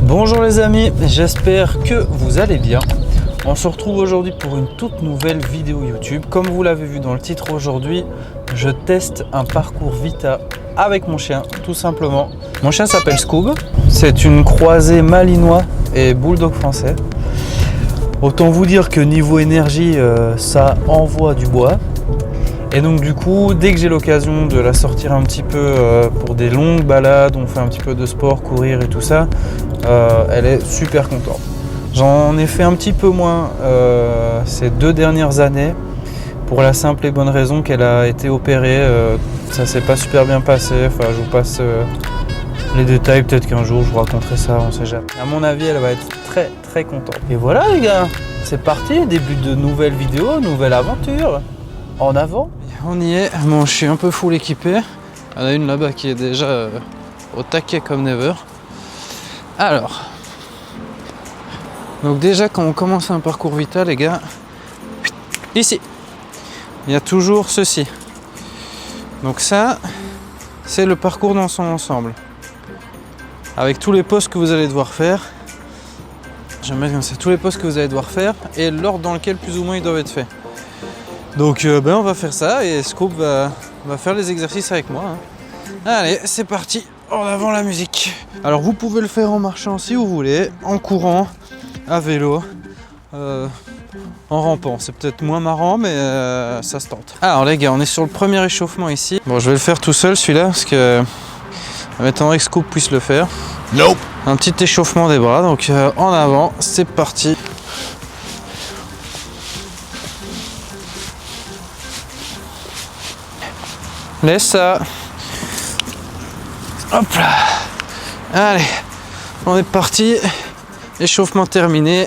Bonjour les amis, j'espère que vous allez bien. On se retrouve aujourd'hui pour une toute nouvelle vidéo YouTube. Comme vous l'avez vu dans le titre, aujourd'hui je teste un parcours Vita avec mon chien, tout simplement. Mon chien s'appelle Scoob, c'est une croisée malinois et bulldog français. Autant vous dire que niveau énergie, ça envoie du bois. Et donc du coup, dès que j'ai l'occasion de la sortir un petit peu pour des longues balades, on fait un petit peu de sport, courir et tout ça, elle est super contente. J'en ai fait un petit peu moins ces 2 dernières années pour la simple et bonne raison qu'elle a été opérée. Ça s'est pas super bien passé. Enfin, je vous passe les détails, peut-être qu'un jour je vous raconterai ça, on sait jamais. À mon avis, elle va être très contente. Et voilà les gars, c'est parti, début de nouvelle vidéo, nouvelle aventure. En avant. On y est. Bon, je suis un peu full équipé. Il y en a une là-bas qui est déjà au taquet comme never. Alors, donc déjà quand on commence un parcours Vita, les gars, ici, il y a toujours ceci. Donc ça, c'est le parcours dans son ensemble. Avec tous les postes que vous allez devoir faire. Je vais mettre comme ça, tous les postes que vous allez devoir faire et l'ordre dans lequel plus ou moins ils doivent être faits. Donc on va faire ça et Scoop va faire les exercices avec moi. Allez, c'est parti, en avant la musique. Alors vous pouvez le faire en marchant si vous voulez, en courant, à vélo, en rampant. C'est peut-être moins marrant mais ça se tente. Alors les gars, on est sur le premier échauffement ici. Bon, je vais le faire tout seul celui-là parce que ça m'étonnerait que Scoop puisse le faire. Nope. Un petit échauffement des bras, donc en avant, c'est parti. Laisse ça. Hop là. Allez, on est parti. Échauffement terminé.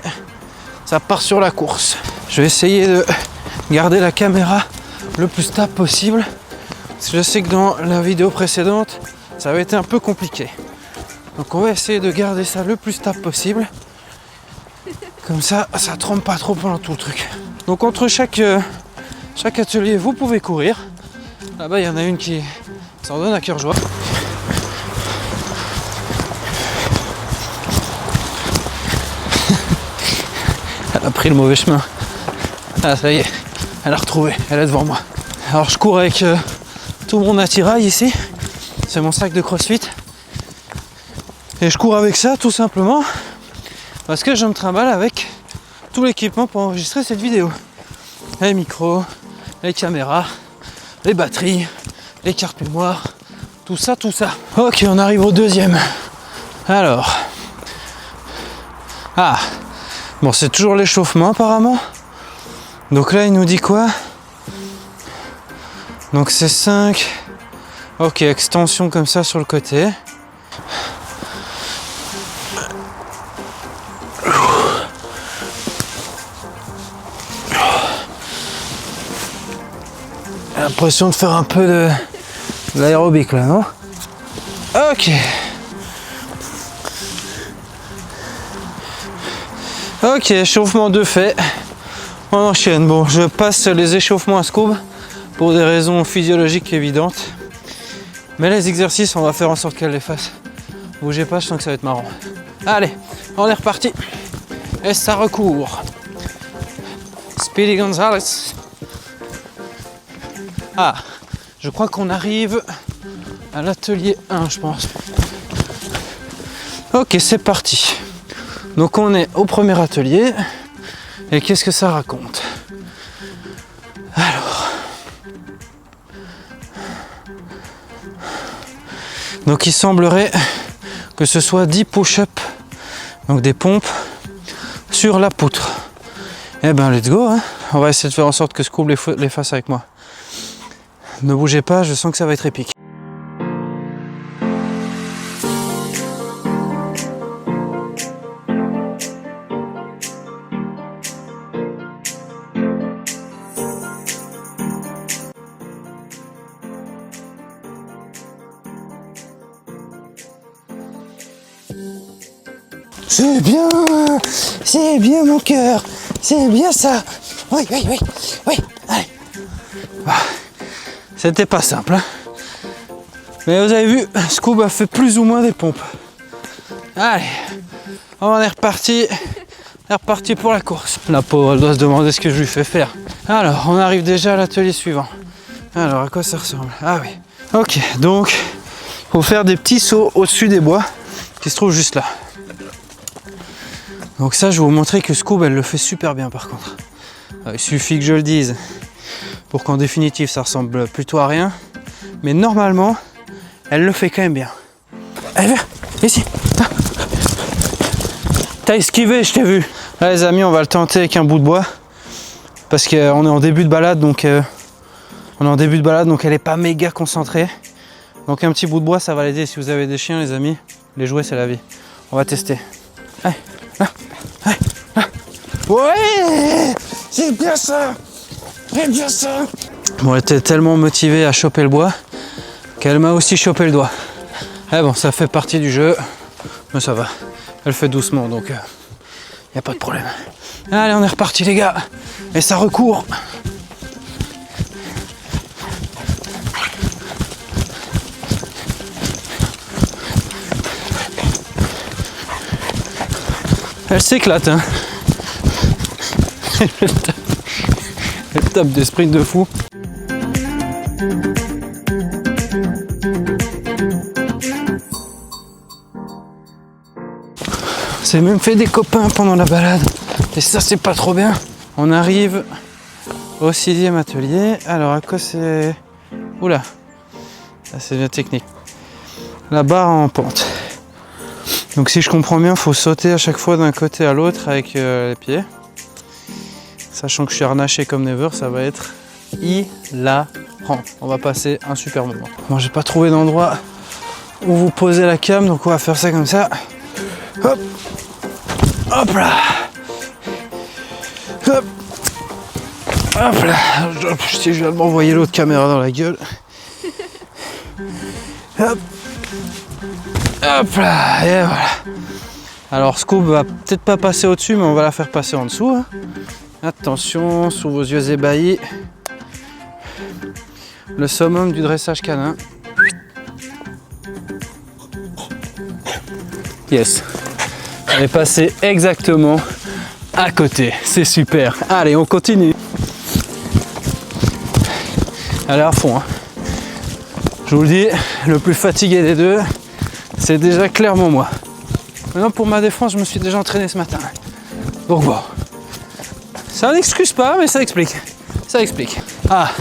Ça part sur la course. Je vais essayer de garder la caméra le plus stable possible. Parce que je sais que dans la vidéo précédente, ça avait été un peu compliqué. Donc on va essayer de garder ça le plus stable possible. Comme ça, ça trempe pas trop pendant tout le truc. Donc entre chaque atelier, vous pouvez courir. Là-bas, il y en a une qui s'en donne à cœur joie. Elle a pris le mauvais chemin. Ah, ça y est, elle a retrouvé, elle est devant moi. Alors, je cours avec tout mon attirail ici. C'est mon sac de CrossFit. Et je cours avec ça tout simplement parce que je me trimballe avec tout l'équipement pour enregistrer cette vidéo. Les micros, les caméras, les batteries, les cartes mémoire, tout ça. Ok, on arrive au deuxième. Alors. Ah. Bon, c'est toujours l'échauffement apparemment. Donc là, il nous dit quoi? Donc c'est 5. Ok, extension comme ça sur le côté. J'ai l'impression de faire un peu de l'aérobic là, non? Ok. Ok, échauffement 2 fait. On enchaîne. Bon, je passe les échauffements à Scoob pour des raisons physiologiques évidentes. Mais les exercices, on va faire en sorte qu'elle les fasse. Bougez pas, je sens que ça va être marrant. Allez, on est reparti. Et ça recourt. Speedy Gonzales. Ah, je crois qu'on arrive à l'atelier 1, je pense. Ok, c'est parti. Donc on est au premier atelier. Et qu'est-ce que ça raconte? Alors. Donc il semblerait que ce soit 10 push-ups, donc des pompes, sur la poutre. Eh ben let's go, hein. On va essayer de faire en sorte que Scoob les fasse avec moi. Ne bougez pas, je sens que ça va être épique. C'est bien mon cœur, c'est bien ça. Oui, allez. C'était pas simple, hein. Mais vous avez vu, Scoob a fait plus ou moins des pompes. Allez, On est reparti. On est reparti pour la course. La pauvre, elle doit se demander ce que je lui fais faire. Alors, on arrive déjà à l'atelier suivant. Alors, à quoi ça ressemble? Ah oui. Ok, donc, il faut faire des petits sauts au-dessus des bois qui se trouvent juste là. Donc ça, je vais vous montrer que Scoob, elle le fait super bien par contre. Il suffit que je le dise pour qu'en définitive, ça ressemble plutôt à rien. Mais normalement, elle le fait quand même bien. Allez, viens, ici. T'as esquivé, je t'ai vu. Là, les amis, on va le tenter avec un bout de bois. Parce qu'on est en début de balade, donc elle est pas méga concentrée. Donc un petit bout de bois, ça va l'aider. Si vous avez des chiens, les amis, les jouets, c'est la vie. On va tester. Allez, là, allez, là. Ouais, c'est bien ça. C'est bien ça. Bon, elle était tellement motivée à choper le bois qu'elle m'a aussi chopé le doigt. Eh bon, ça fait partie du jeu, mais ça va. Elle fait doucement, donc y a pas de problème. Allez, on est reparti les gars. Et ça recourt. Elle s'éclate, hein. Elle tape des sprints de fou. C'est même fait des copains pendant la balade. Et ça, c'est pas trop bien. On arrive au 6e atelier. Alors, à quoi c'est... Oula. Ça, c'est bien technique. La barre en pente. Donc, si je comprends bien, il faut sauter à chaque fois d'un côté à l'autre avec les pieds. Sachant que je suis harnaché comme never, ça va être hilarant. On va passer un super moment. Bon, j'ai pas trouvé d'endroit où vous posez la cam, donc on va faire ça comme ça. Hop, hop là, hop, hop là. Je viens de m'envoyer l'autre caméra dans la gueule. Hop, hop là, et voilà. Alors Scoob va peut-être pas passer au-dessus, mais on va la faire passer en dessous. Hein. Attention, sous vos yeux ébahis. Le summum du dressage canin. Yes. Elle est passée exactement à côté. C'est super. Allez, on continue. Elle est à fond. Hein. Je vous le dis, le plus fatigué des deux, c'est déjà clairement moi. Maintenant, pour ma défense, je me suis déjà entraîné ce matin. Donc bon. Ça n'excuse pas, mais ça explique. Ça explique. Ah,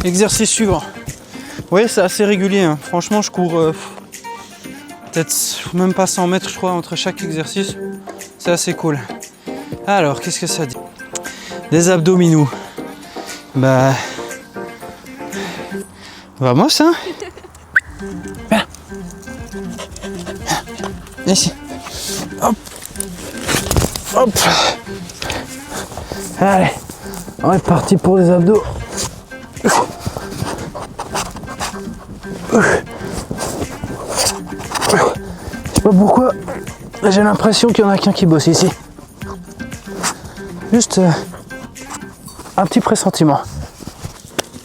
exercice suivant. Vous voyez, c'est assez régulier. Hein. Franchement, je cours peut-être même pas 100 mètres, je crois, entre chaque exercice. C'est assez cool. Alors, qu'est-ce que ça dit? Des abdominaux. Bah... Vamos, hein? Viens. Ici. Hop. Hop. Allez, on est parti pour les abdos. Je sais pas pourquoi, j'ai l'impression qu'il y en a qu'un qui bosse ici. Juste un petit pressentiment.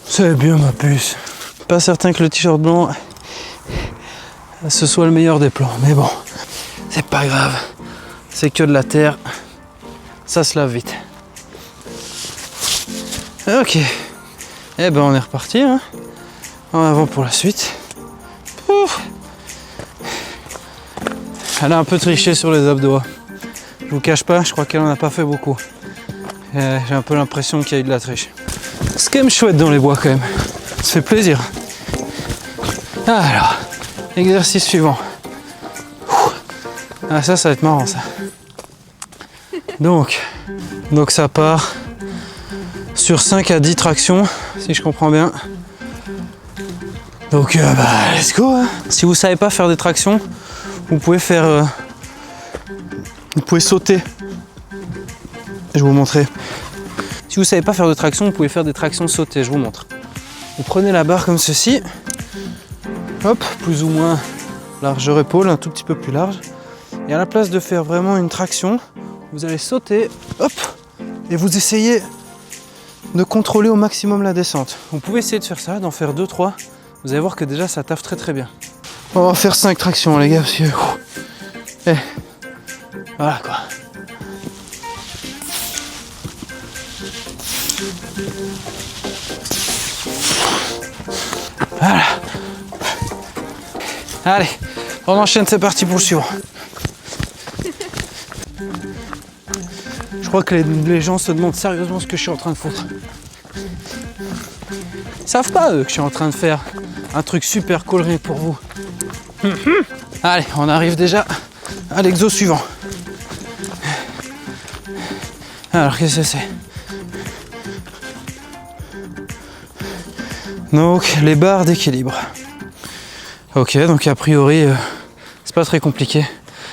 C'est bien ma puce. Pas certain que le t-shirt blanc ce soit le meilleur des plans, mais bon, c'est pas grave. C'est que de la terre, ça se lave vite. Ok, eh ben on est reparti, hein. En avant pour la suite. Ouf. Elle a un peu triché sur les abdos. Je vous cache pas, je crois qu'elle en a pas fait beaucoup. J'ai un peu l'impression qu'il y a eu de la triche. C'est quand même chouette dans les bois quand même. Ça fait plaisir. Alors, exercice suivant. Ah ça va être marrant ça. Donc ça part sur 5 à 10 tractions, si je comprends bien. Donc let's go hein. Si vous savez pas faire des tractions, vous pouvez faire... vous pouvez sauter. Je vais vous montrer. Si vous savez pas faire de traction, vous pouvez faire des tractions sautées, je vous montre. Vous prenez la barre comme ceci. Hop, plus ou moins largeur épaule, un tout petit peu plus large. Et à la place de faire vraiment une traction, vous allez sauter, hop, et vous essayez de contrôler au maximum la descente. Vous pouvez essayer de faire ça, d'en faire 2-3. Vous allez voir que déjà ça taffe très très bien. On va faire 5 tractions les gars, parce que... Voilà quoi. Voilà. Allez, on enchaîne, c'est parti pour le suivant. Je crois que les gens se demandent sérieusement ce que je suis en train de foutre. Ils savent pas eux que je suis en train de faire un truc super cool rien que pour vous. Allez, on arrive déjà à l'exo suivant. Alors qu'est-ce que c'est? Donc les barres d'équilibre. Ok, donc a priori c'est pas très compliqué.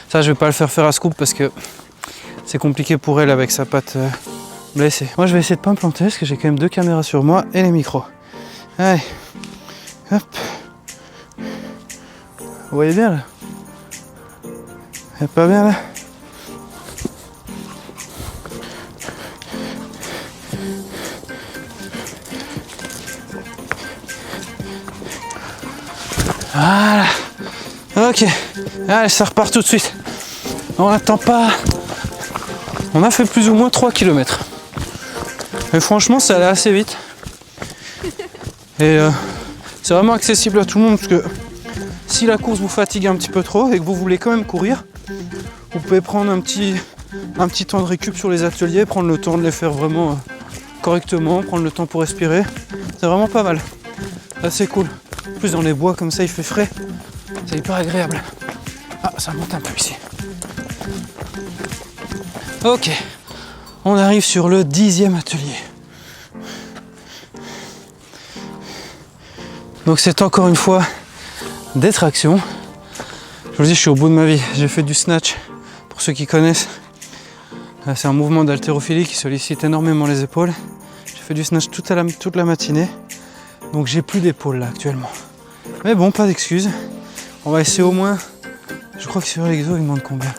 Ça je vais pas le faire à Scoop parce que c'est compliqué pour elle avec sa patte blessée. Moi je vais essayer de pas me planter parce que j'ai quand même 2 caméras sur moi et les micros. Allez, hop. Vous voyez bien là? C'est pas bien là? Voilà. Ok. Allez, ça repart tout de suite. On n'attend pas. On a fait plus ou moins 3 km. Et franchement, ça allait assez vite. Et c'est vraiment accessible à tout le monde parce que si la course vous fatigue un petit peu trop et que vous voulez quand même courir, vous pouvez prendre un petit temps de récup sur les ateliers, prendre le temps de les faire vraiment correctement, prendre le temps pour respirer. C'est vraiment pas mal. Là, c'est cool. En plus, dans les bois comme ça, il fait frais. C'est hyper agréable. Ah, ça monte un peu ici. Ok. On arrive sur le 10e atelier. Donc c'est encore une fois des tractions. Je vous dis, je suis au bout de ma vie. J'ai fait du snatch, pour ceux qui connaissent. C'est un mouvement d'haltérophilie qui sollicite énormément les épaules. J'ai fait du snatch toute la matinée. Donc j'ai plus d'épaule là actuellement. Mais bon, pas d'excuses. On va essayer au moins. Je crois que sur l'exo, il demande combien?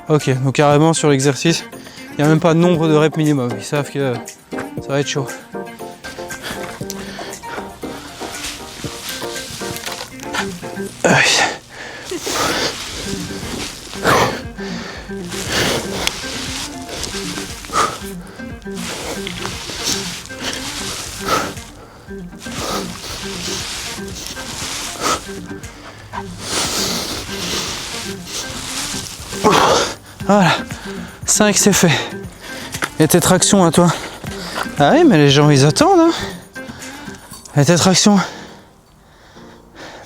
Ok, donc carrément sur l'exercice, il n'y a même pas de nombre de reps minimum. Ils savent que ça va être chaud. Voilà, 5 c'est fait. Et tes tractions à toi? Ah oui, mais les gens ils attendent hein. Et tes tractions?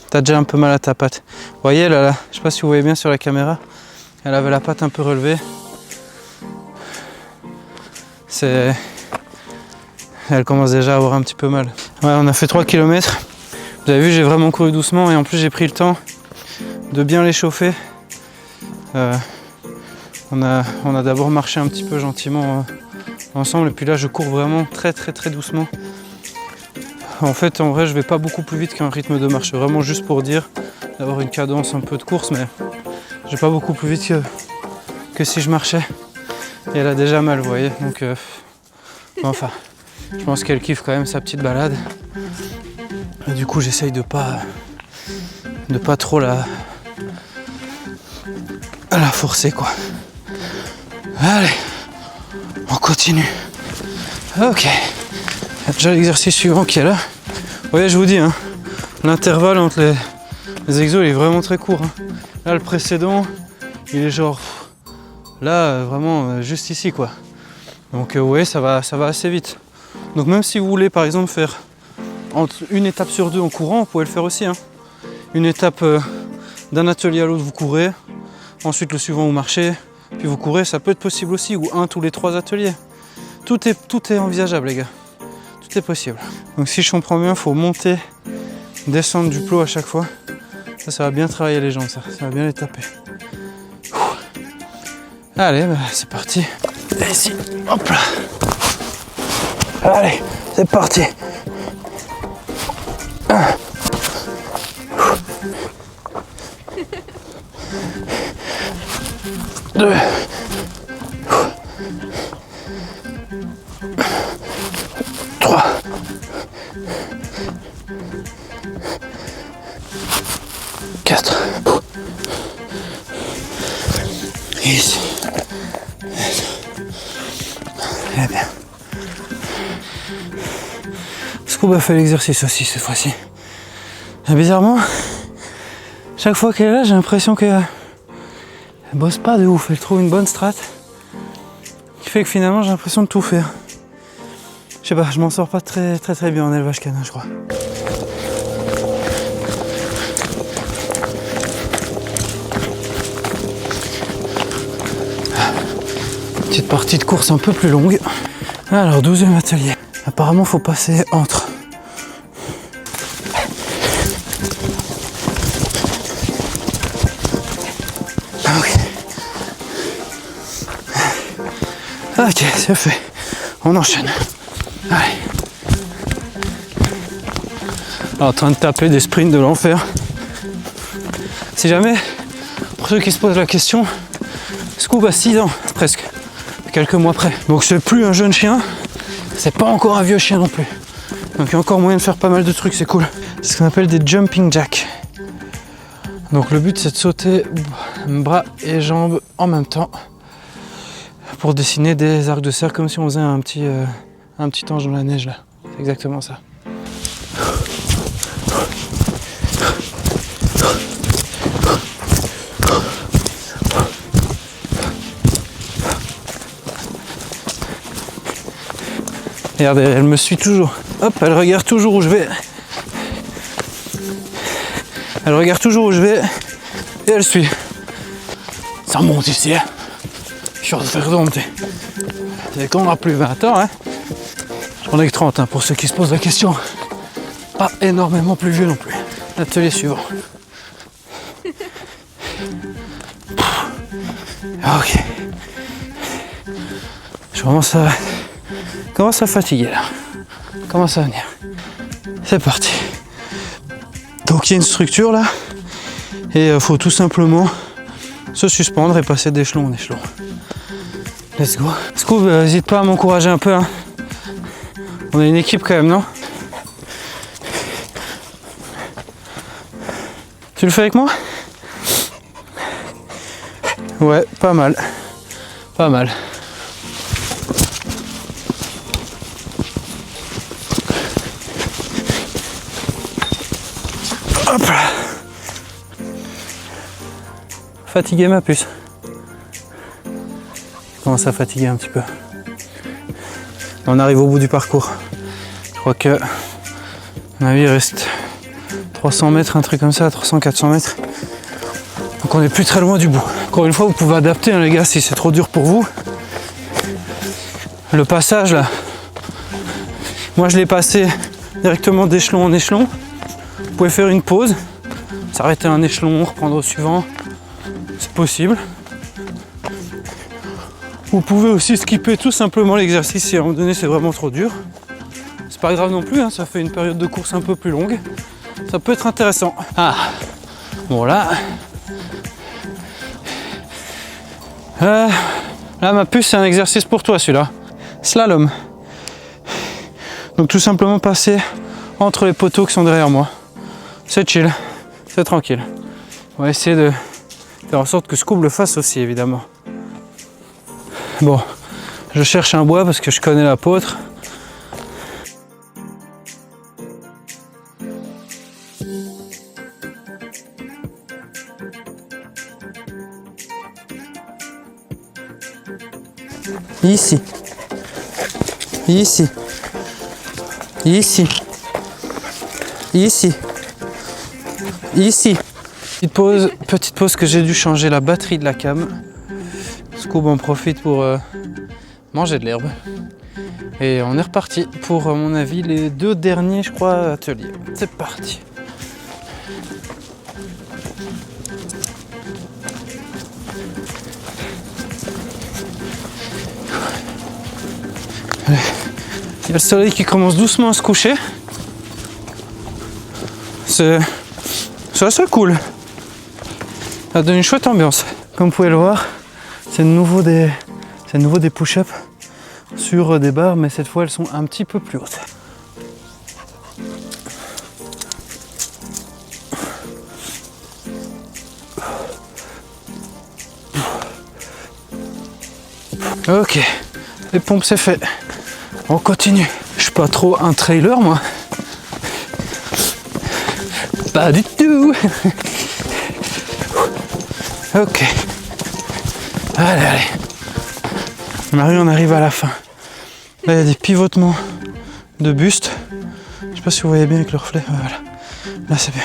T'as déjà un peu mal à ta patte. Vous voyez là, je sais pas si vous voyez bien sur la caméra, elle avait la patte un peu relevée. Elle commence déjà à avoir un petit peu mal. Ouais, on a fait 3 km. Vous avez vu, j'ai vraiment couru doucement et en plus j'ai pris le temps de bien l'échauffer. On a d'abord marché un petit peu gentiment ensemble et puis là je cours vraiment très doucement. En fait en vrai je vais pas beaucoup plus vite qu'un rythme de marche, vraiment juste pour dire d'avoir une cadence un peu de course, mais je vais pas beaucoup plus vite que si je marchais. Et elle a déjà mal, vous voyez, donc enfin je pense qu'elle kiffe quand même sa petite balade. Et du coup j'essaye de pas trop la forcer quoi. Allez, on continue. Ok, il y a déjà l'exercice suivant qui est là. Vous voyez, je vous dis, hein, l'intervalle entre les exos il est vraiment très court. Hein. Là, le précédent, il est genre là, vraiment juste ici quoi. Donc, vous voyez, ça va assez vite. Donc, même si vous voulez par exemple faire entre une étape sur 2 en courant, vous pouvez le faire aussi. Hein. Une étape d'un atelier à l'autre, vous courez. Ensuite, le suivant, vous marchez. Puis vous courez, ça peut être possible aussi, ou un tous les 3 ateliers. Tout est envisageable les gars, tout est possible. Donc si je comprends bien, il faut monter, descendre du plot à chaque fois. Ça va bien travailler les jambes, ça va bien les taper. Allez, bah, c'est parti. Et ici, hop là. Allez, c'est parti. 1. 2. 3. 4. Ici. Eh bien. Scoob a fait l'exercice aussi cette fois-ci. Et bizarrement, chaque fois qu'elle est là, j'ai l'impression qu'elle bosse pas de ouf. Elle trouve une bonne strat qui fait que finalement j'ai l'impression de tout faire. Je sais pas, je m'en sors pas très bien en élevage canin, je crois. Petite partie de course un peu plus longue. Alors 12e atelier. Apparemment faut passer entre. Ok, c'est fait. On enchaîne. Allez. Alors, en train de taper des sprints de l'enfer. Si jamais, pour ceux qui se posent la question, Scoob a 6 ans, presque. Quelques mois près. Donc c'est plus un jeune chien, c'est pas encore un vieux chien non plus. Donc il y a encore moyen de faire pas mal de trucs, c'est cool. C'est ce qu'on appelle des jumping jacks. Donc le but c'est de sauter bras et jambes en même temps pour dessiner des arcs de cercle comme si on faisait un petit ange dans la neige là. C'est exactement ça. Regardez, elle me suit toujours. Hop, elle regarde toujours où je vais. Elle regarde toujours où je vais et elle suit. Ça monte ici, hein. Je suis en train de faire remonter. C'est qu'on n'aura plus 20 ans, hein. J'en ai que 30, hein, pour ceux qui se posent la question. Pas énormément plus vieux non plus. Atelier suivant. Ok. Je commence à fatiguer là. Commence à venir. C'est parti. Donc il y a une structure là. Et il faut tout simplement se suspendre et passer d'échelon en échelon. Let's go. Scoob, n'hésite pas à m'encourager un peu. Hein. On a une équipe quand même, non? Tu le fais avec moi? Ouais, pas mal. Pas mal. Hop là. Fatigué ma puce. Je commence à fatiguer un petit peu. On arrive au bout du parcours. Je crois que, à mon avis, il reste 300 mètres, un truc comme ça, 300-400 mètres. Donc on n'est plus très loin du bout. Encore une fois, vous pouvez adapter, hein, les gars, si c'est trop dur pour vous. Le passage là, moi je l'ai passé directement d'échelon en échelon. Vous pouvez faire une pause, s'arrêter un échelon, reprendre au suivant, c'est possible. Vous pouvez aussi skipper tout simplement l'exercice si à un moment donné c'est vraiment trop dur. C'est pas grave non plus, hein, ça fait une période de course un peu plus longue. Ça peut être intéressant. Ah, bon là. Là ma puce c'est un exercice pour toi celui-là. Slalom. Donc tout simplement passer entre les poteaux qui sont derrière moi. C'est chill, c'est tranquille. On va essayer de faire en sorte que Scoob le fasse aussi évidemment. Bon, je cherche un bois parce que je connais l'apôtre. Ici. Ici. Ici. Ici. Ici. Petite pause que j'ai dû changer la batterie de la cam. Scoob en profite pour manger de l'herbe. Et on est reparti pour, à mon avis, les 2 derniers, je crois, ateliers. C'est parti. Il y a le soleil qui commence doucement à se coucher. C'est assez cool. Ça donne une chouette ambiance. Comme vous pouvez le voir, c'est de nouveau des push-ups sur des barres, mais cette fois elles sont un petit peu plus hautes. Ok, les pompes c'est fait. On continue. Je suis pas trop un trailer moi. Pas du tout. Ok. Allez, allez. Marie, on arrive à la fin. Là, il y a des pivotements de buste. Je sais pas si vous voyez bien avec le reflet. Voilà. Là, c'est bien.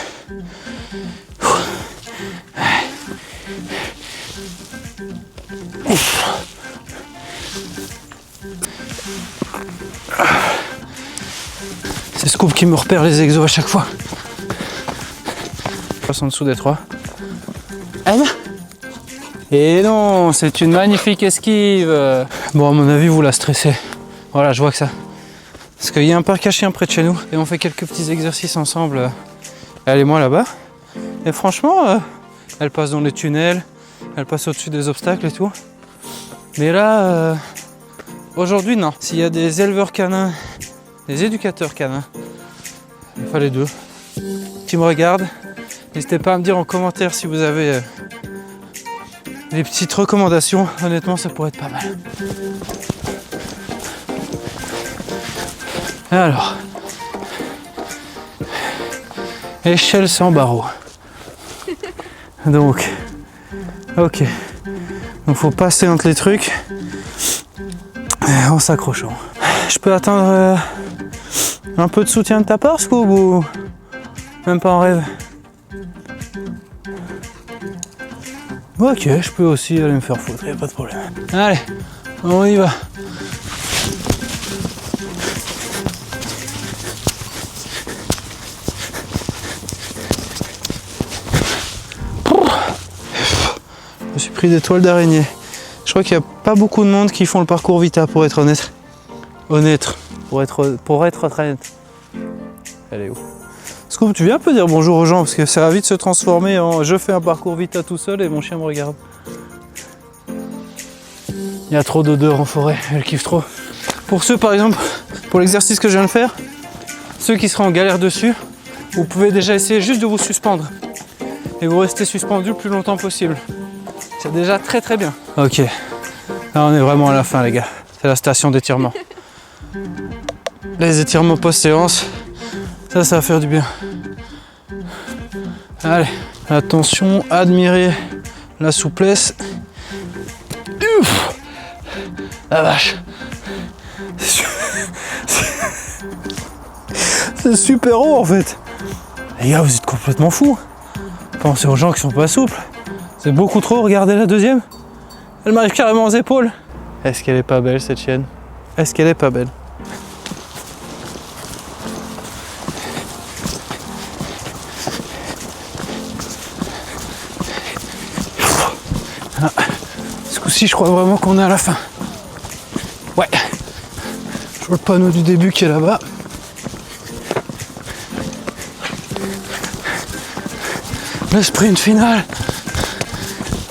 C'est Scoop qui me repère les exos à chaque fois. Je passe en dessous des trois. Et non, c'est une magnifique esquive. Bon, à mon avis, vous la stressez. Voilà, je vois que ça. Parce qu'il y a un parc à chiens près de chez nous. Et on fait quelques petits exercices ensemble. Elle et moi là-bas. Et franchement, elle passe dans les tunnels. Elle passe au-dessus des obstacles et tout. Mais là, aujourd'hui, non. S'il y a des éleveurs canins, des éducateurs canins, enfin les deux, qui me regardent, n'hésitez pas à me dire en commentaire si vous avez des petites recommandations. Honnêtement, ça pourrait être pas mal. Alors, échelle sans barreaux. Donc, ok. Donc, faut passer entre les trucs en s'accrochant. Je peux attendre un peu de soutien de ta part, Scoob, ou même pas en rêve? Ok, je peux aussi aller me faire foutre, y a pas de problème. Allez, on y va. Je me suis pris des toiles d'araignée. Je crois qu'il n'y a pas beaucoup de monde qui font le parcours Vita, pour être honnête. Pour être très honnête. Elle est où? Scoop, tu viens un peu dire bonjour aux gens parce que ça va vite se transformer en je fais un parcours Vita tout seul et mon chien me regarde. Il y a trop d'odeurs en forêt, elle kiffe trop. Pour ceux par exemple, pour l'exercice que je viens de faire, ceux qui seraient en galère dessus, vous pouvez déjà essayer juste de vous suspendre. Et vous restez suspendu le plus longtemps possible. C'est déjà très très bien. Ok, là on est vraiment à la fin les gars. C'est la station d'étirement. Les étirements post-séance. Ça va faire du bien. Allez, attention, admirez la souplesse. Ouf, la vache. C'est super haut en fait. Les gars, vous êtes complètement fous. Pensez aux gens qui sont pas souples. C'est beaucoup trop, regardez la deuxième. Elle m'arrive carrément aux épaules. Est-ce qu'elle est pas belle cette chienne? Est-ce qu'elle est pas belle? Ce coup-ci, je crois vraiment qu'on est à la fin. Ouais. Je vois le panneau du début qui est là-bas. Le sprint final.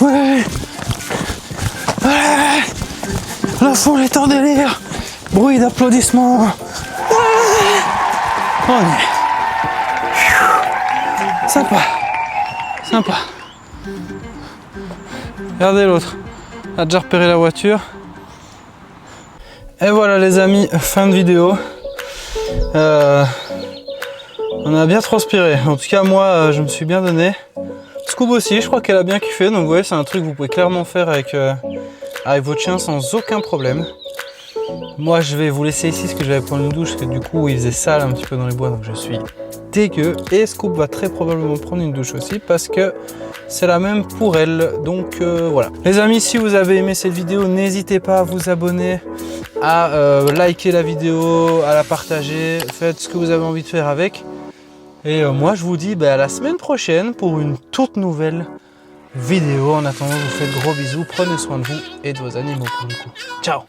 Ouais. Ouais. La foule est en délire. Bruit d'applaudissements. Ouais. On y est. Sympa. Sympa. Regardez l'autre. A déjà repéré la voiture. Et voilà les amis, fin de vidéo. On a bien transpiré. En tout cas moi je me suis bien donné. Scoop aussi, je crois qu'elle a bien kiffé. Donc vous voyez, c'est un truc que vous pouvez clairement faire avec votre chien sans aucun problème. Moi je vais vous laisser ici parce que je vais prendre une douche, parce que du coup il faisait sale un petit peu dans les bois, donc je suis dégueu. Et Scoop va très probablement prendre une douche aussi parce que c'est la même pour elle. Donc voilà. Les amis, si vous avez aimé cette vidéo, n'hésitez pas à vous abonner, à liker la vidéo, à la partager. Faites ce que vous avez envie de faire avec. Et moi je vous dis à la semaine prochaine pour une toute nouvelle vidéo. En attendant, je vous fais de gros bisous. Prenez soin de vous et de vos animaux pour le coup. Ciao!